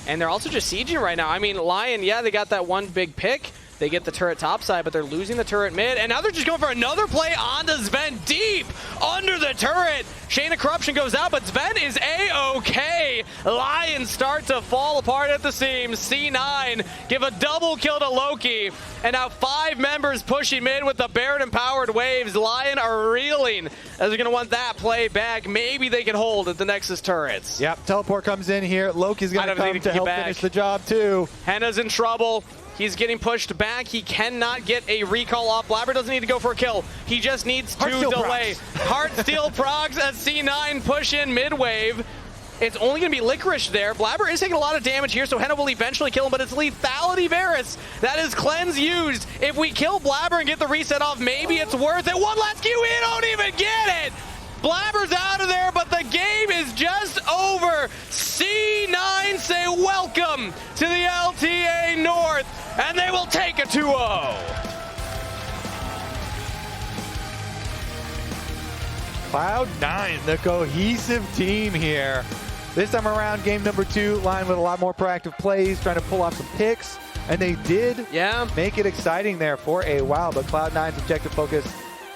And they're also just sieging right now. I mean, LYON, yeah, they got that one big pick. They get the turret topside, but they're losing the turret mid. And now they're just going for another play onto Zven deep under the turret. Chain of Corruption goes out, but Zven is A-OK. LYON start to fall apart at the seams. C9 give a double kill to Loki. And now 5 members pushing mid with the Baron-empowered waves. LYON are reeling as they're going to want that play back. Maybe they can hold at the Nexus turrets. Yep, teleport comes in here. Loki's going to come to help finish the job too. Hena's in trouble. He's getting pushed back. He cannot get a recall off. Blaber doesn't need to go for a kill. He just needs to delay. Heartsteel procs as C9 push in mid-wave. It's only going to be Licorice there. Blaber is taking a lot of damage here, so Hena will eventually kill him, but it's lethality Varus. That is cleanse used. If we kill Blaber and get the reset off, maybe it's worth it. One last Q, he don't even get it! Blaber's out of there, but the game is just over. C9 say welcome to the LTA North, and they will take a 2-0. Cloud9, the cohesive team here. This time around, game number 2, Lion with a lot more proactive plays, trying to pull off some picks, and they did make it exciting there for a while, but Cloud9's objective focus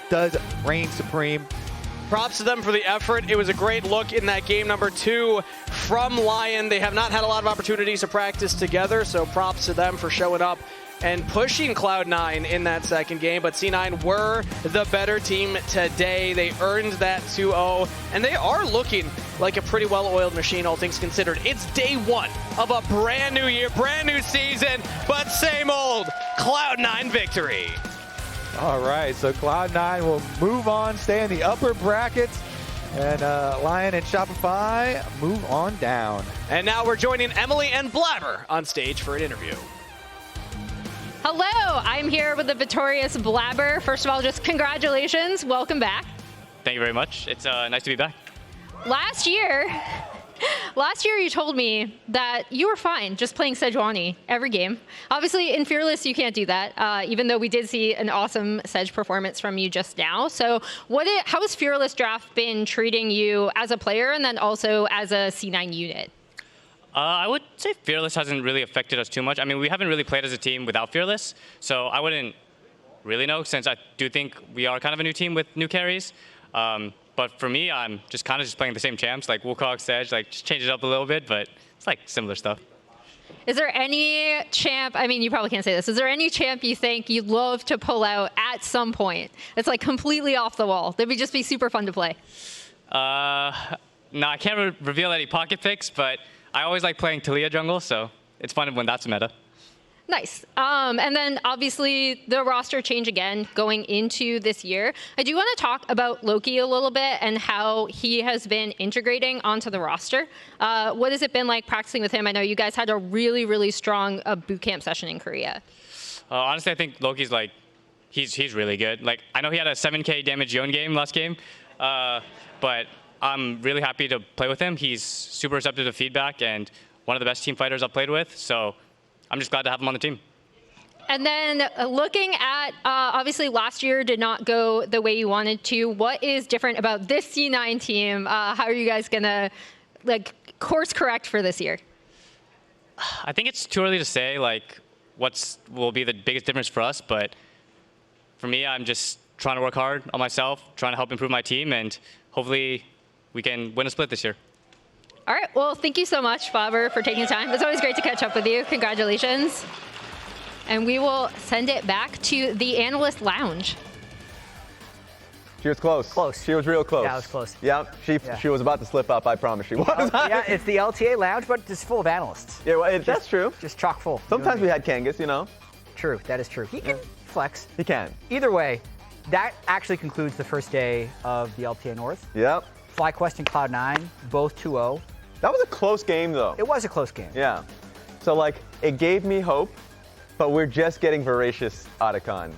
does reign supreme. Props to them for the effort. It was a great look in that game number 2 from LYON. They have not had a lot of opportunities to practice together, so props to them for showing up and pushing Cloud9 in that second game. But C9 were the better team today. They earned that 2-0, and they are looking like a pretty well-oiled machine, all things considered. It's day 1 of a brand new year, brand new season, but same old Cloud9 victory. All right, so Cloud9 will move on, stay in the upper brackets, and LYON and Shopify move on down. And now we're joining Emily and Blaber on stage for an interview. Hello, I'm here with the victorious Blaber. First of all, just congratulations. Welcome back. Thank you very much. It's nice to be back. Last year you told me that you were fine just playing Sejuani every game. Obviously, in Fearless, you can't do that, even though we did see an awesome Sej performance from you just now. So how has Fearless Draft been treating you as a player and then also as a C9 unit? I would say Fearless hasn't really affected us too much. I mean, we haven't really played as a team without Fearless, so I wouldn't really know, since I do think we are kind of a new team with new carries. But for me, I'm just kind of playing the same champs, like Wukong, Sej, like just change it up a little bit, but it's like similar stuff. Is there any champ, I mean, you probably can't say this, is there any champ you think you'd love to pull out at some point that's like completely off the wall? That would just be super fun to play. No, I can't reveal any pocket picks, but I always like playing Talia jungle, so it's fun when that's meta. Nice. And then obviously the roster change again going into this year. I do want to talk about Loki a little bit and how he has been integrating onto the roster. What has it been like practicing with him? I know you guys had a really, really strong boot camp session in Korea. Honestly, I think Loki's like, he's really good. Like, I know he had a 7k damage Yon game last game, but I'm really happy to play with him. He's super receptive to feedback and one of the best team fighters I've played with, so I'm just glad to have him on the team. And then looking at, obviously last year did not go the way you wanted to. What is different about this C9 team? How are you guys gonna like course correct for this year? I think it's too early to say like will be the biggest difference for us, but for me, I'm just trying to work hard on myself, trying to help improve my team, and hopefully we can win a split this year. All right, well, thank you so much, Blaber, for taking the time. It's always great to catch up with you. Congratulations. And we will send it back to the analyst lounge. She was close. Close. She was real close. Yeah, it was close. Yeah, she was about to slip up, I promise she was. Yeah, it's the LTA lounge, but it's full of analysts. Yeah, well, that's true. Just chock full. Sometimes we had Kangas, you know. True, that is true. He can flex. He can. Either way, that actually concludes the first day of the LTA North. Yep. FlyQuest and Cloud9, both 2-0. That was a close game, though. It was a close game. Yeah. So, like, it gave me hope, but we're just getting voracious Otacon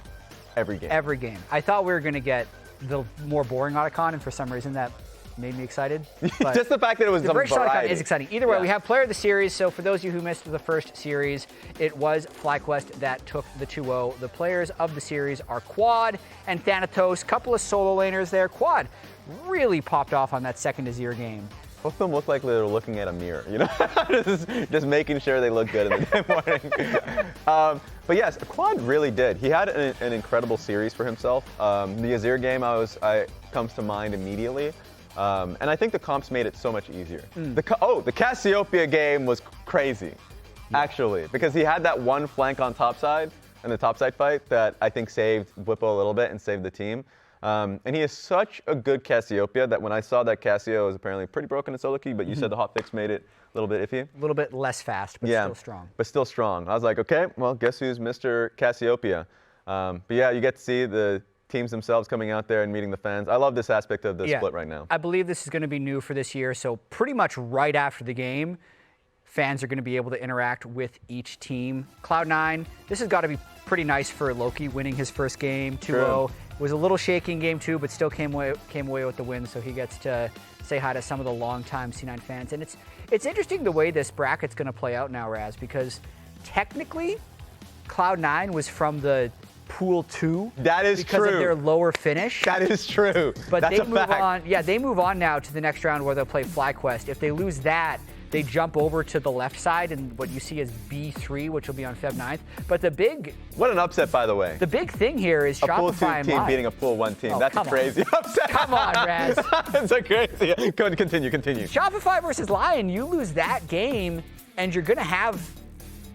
every game. Every game. I thought we were going to get the more boring Otacon, and for some reason that made me excited. But just the fact that it was the some voracious variety. Otacon is exciting. Either way, we have player of the series. So for those of you who missed the first series, it was FlyQuest that took the 2-0. The players of the series are Quad and Thanatos. Couple of solo laners there. Quad really popped off on that second Azir game. Both of them look like they were looking at a mirror, you know? just making sure they look good in the morning. But yes, Quad really did. He had an incredible series for himself. The Azir game comes to mind immediately. And I think the comps made it so much easier. The Cassiopeia game was crazy, actually, because he had that one flank on topside in the topside fight that I think saved Whippo a little bit and saved the team. And he is such a good Cassiopeia that when I saw that Cassio was apparently pretty broken in solo queue, but you said the hotfix made it a little bit iffy. A little bit less fast, but still strong. But still strong. I was like, okay, well, guess who's Mr. Cassiopeia? But yeah, you get to see the teams themselves coming out there and meeting the fans. I love this aspect of the split right now. I believe this is going to be new for this year. So pretty much right after the game, fans are going to be able to interact with each team. Cloud9, this has got to be pretty nice for Loki winning his first game, 2-0. Was a little shaky in game 2, but still came away with the win, so he gets to say hi to some of the longtime C9 fans. And it's interesting the way this bracket's going to play out now, Raz, because technically Cloud9 was from the Pool 2. That is because true. of their lower finish. That is true. But that's they move on. Yeah, they move on now to the next round where they'll play FlyQuest. If they lose that, they jump over to the left side and what you see as B3, which will be on Feb 9th. But the big... What an upset, by the way. The big thing here is a Shopify Pool 2 and team Live. beating a Pool 1 team. Oh, That's a crazy upset. Come on, Raz. It's a crazy... Go ahead, continue. Shopify versus LYON, you lose that game, and you're going to have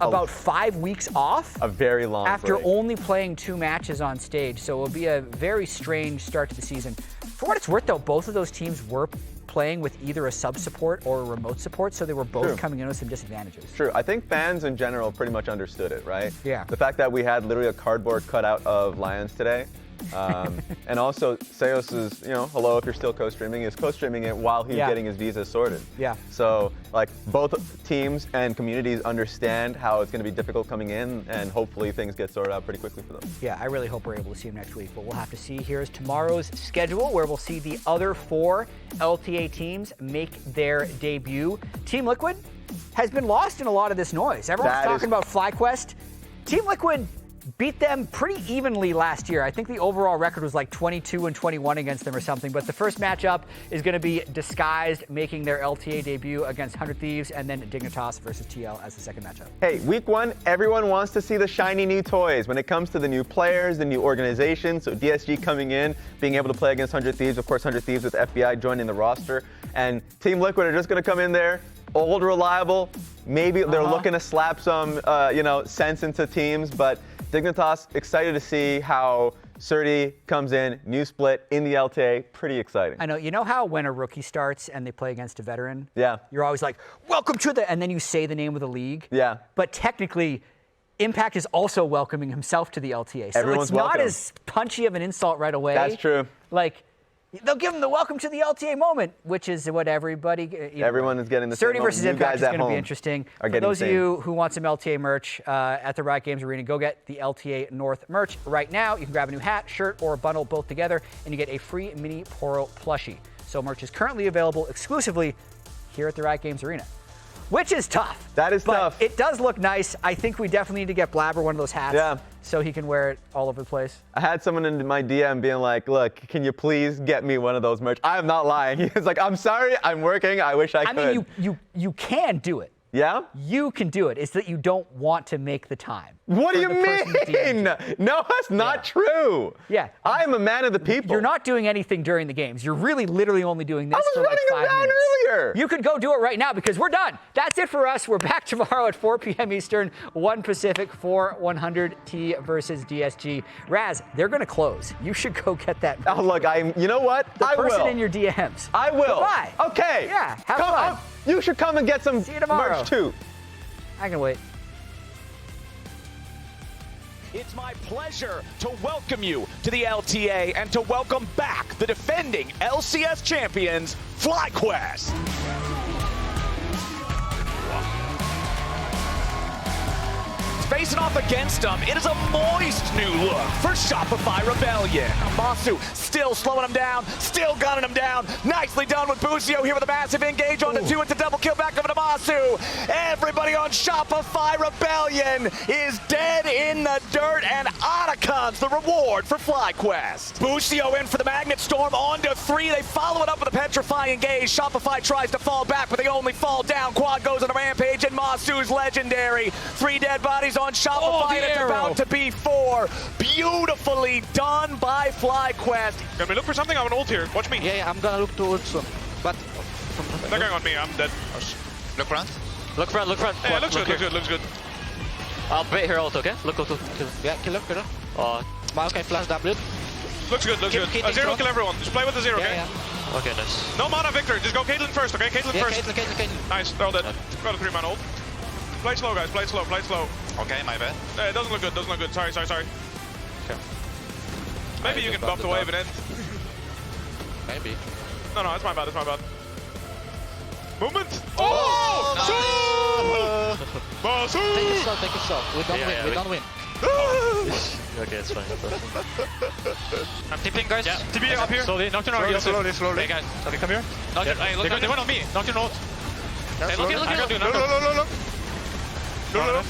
about 5 weeks off. A very long after break. only playing 2 matches on stage. So it'll be a very strange start to the season. For what it's worth, though, both of those teams were playing with either a sub support or a remote support, so they were both coming in with some disadvantages. True. I think fans in general pretty much understood it, right? Yeah. The fact that we had literally a cardboard cutout of Lyonz today. And also, Seos is, hello, if you're still co-streaming, is co-streaming it while he's getting his visa sorted. Yeah. So, like, both teams and communities understand how it's going to be difficult coming in, and hopefully things get sorted out pretty quickly for them. Yeah, I really hope we're able to see him next week, but we'll have to see. Here's tomorrow's schedule, where we'll see the other 4 LTA teams make their debut. Team Liquid has been lost in a lot of this noise. Everyone's talking about FlyQuest. Team Liquid beat them pretty evenly last year. I think the overall record was like 22-21 against them or something, but the first matchup is going to be Disguised making their LTA debut against 100 Thieves, and then Dignitas versus TL as the second matchup. Hey, week 1, everyone wants to see the shiny new toys when it comes to the new players, the new organization. So DSG coming in, being able to play against 100 Thieves, of course 100 Thieves with FBI joining the roster, and Team Liquid are just going to come in there, old, reliable. Maybe they're looking to slap some, sense into teams, but Dignitas, excited to see how Surdy comes in, new split in the LTA, pretty exciting. I know. You know how when a rookie starts and they play against a veteran? Yeah. You're always like, welcome to the, and then you say the name of the league. Yeah. But technically, Impact is also welcoming himself to the LTA. So Everyone's it's not welcome. as punchy of an insult right away. That's true. Like, they'll give him the welcome to the LTA moment, which is what everybody... Everyone is getting the same Surdy versus moment. Impact is going to be interesting. For those of you who want some LTA merch at the Riot Games Arena, go get the LTA North merch right now. You can grab a new hat, shirt, or a bundle both together, and you get a free mini Poro plushie. So merch is currently available exclusively here at the Riot Games Arena, which is tough. That is but tough. It does look nice. I think we definitely need to get Blaber one of those hats so he can wear it all over the place. I had someone in my DM being like, look, can you please get me one of those merch? I am not lying. He was like, I'm sorry, I'm working. I wish I could. I mean, you can do it. Yeah? You can do it. It's that you don't want to make the time. What do you mean? No, that's not true. Yeah. I am a man of the people. You're not doing anything during the games. You're really literally only doing this for like 5 minutes. Earlier. You could go do it right now because we're done. That's it for us. We're back tomorrow at 4 p.m. Eastern, 1 Pacific for 100T versus DSG. Raz, they're going to close. You should go get that. Oh, look, you know what? I will. The person in your DMs. I will. Goodbye. Okay. Yeah, have fun. You should come and get some merch too. I can wait. It's my pleasure to welcome you to the LTA and to welcome back the defending LCS champions, FlyQuest. Facing off against them, it is a moist new look for Shopify Rebellion. Masu still slowing him down, still gunning him down. Nicely done with Busio here with a massive engage on the 2. It's a double kill back over to Masu. Everybody on Shopify Rebellion is dead in the dirt, and Ottacon's the reward for FlyQuest. Busio in for the Magnet Storm on to 3. They follow it up with a Petrifying Engage. Shopify tries to fall back, but they only fall down. Quad goes on a rampage, and Masu's legendary. 3 dead bodies on Shopify, and it's about to be 4. Beautifully done by FlyQuest. Can we look for something? I'm an ult here. Watch me. Yeah, I'm gonna look to ult soon. But they're going on me. I'm dead. look front. Look front. Look front. Yeah, looks good. Looks good. I'll bait her ult, okay? Look. Yeah, kill her. Okay, flash W. Looks good, looks good. Zero kill everyone. Just play with the zero, okay? Yeah. Okay, nice. No mana, Victor. Just go Caitlyn first, okay? Caitlyn first. Caitlyn. Nice, they're all dead. Got a 3-man ult. Play slow, guys. Play slow, play slow. Okay, my bad. It doesn't look good, doesn't look good. Sorry. Okay. Maybe you can buff the wave and end. Maybe. No, it's my bad, Movement! Oh! No! Take it slow. We don't win. Okay, it's fine. I'm tipping, guys. Yeah. TP up here. Slowly. Nocturne Slowly. Hey, guys. Okay, come here. Nocturne, hey, look, they went on me. Nocturne ult. Hey, look. Look.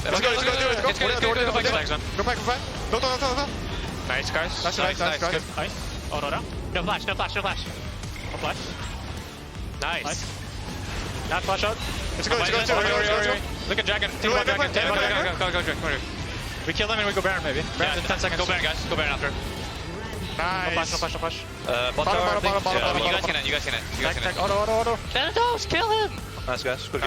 Let's go. Go back. No. Nice, guys. Nice. Good. Nice. Aurora. No flash. No flash. Nice. Not flash out. Let's go. Look at Dragon. Go. We kill them and we go Baron maybe. Baron's in 10 seconds. Go Baron, guys. Go Baron after. Nice. No flash. Bottom. You guys can it. Auto. Thanatos, kill him. Nice, guys. Good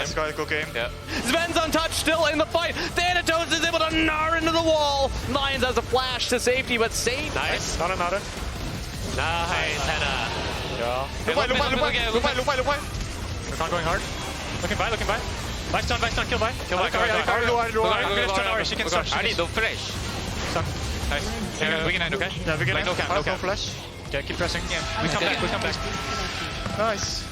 game. Yeah. Sven's untouched, still in the fight. Thanatos is able to gnar into the wall. Lyonz has a flash to safety, but safe. Nice. Nada. Nice, Hena. Yeah. Look. Wukong going hard. Looking by. Buy stun, kill by. I'm gonna stun Orianna, she can stun. I need the flash. Stun. Nice. Yeah, we can end, okay? Yeah, we can end. No flash. Okay, keep pressing. Yeah. We come back. Nice.